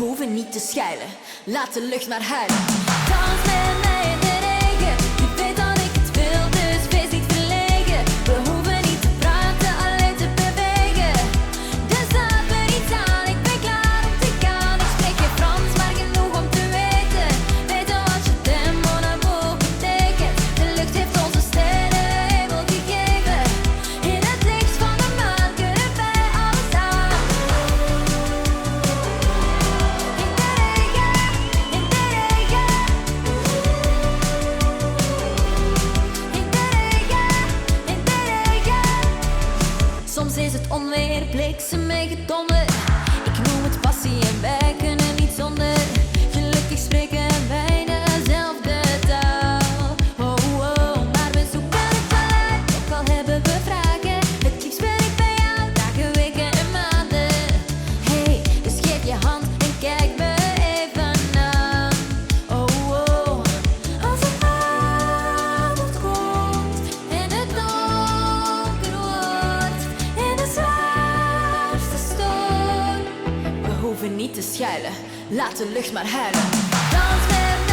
hoeven niet te schuilen. Laat de lucht maar huilen. Dans met mij in de regen. Je weet dat ik het wil, dus wees niet verlegen. We hoeven niet te praten, alleen te bewegen. Dus laat me iets aan, ik ben klaar om te gaan. Ik spreek geen Frans, maar genoeg om te weten. Weten wat je tempo naar boven betekent. De lucht heeft onze sterrenhemel gegeven. In het licht van de maan kunnen wij alles aan. In de regen, in de regen. Soms is het onweer, bliksem en gedonder. Ik noem het passie en wij kunnen niet zonder. Gelukkig spreken wij dezelfde taal. Oh, oh, maar we zoeken het wel uit, ook al hebben we vragen. Het liefst ben ik bij jou, dagen, weken en maanden. Hey, dus geef je hand en kijk me even aan. Oh, oh, als de avond komt en het donker wordt in de zwaarste storm. We hoeven niet te schuilen, laat de lucht maar huilen. Dans met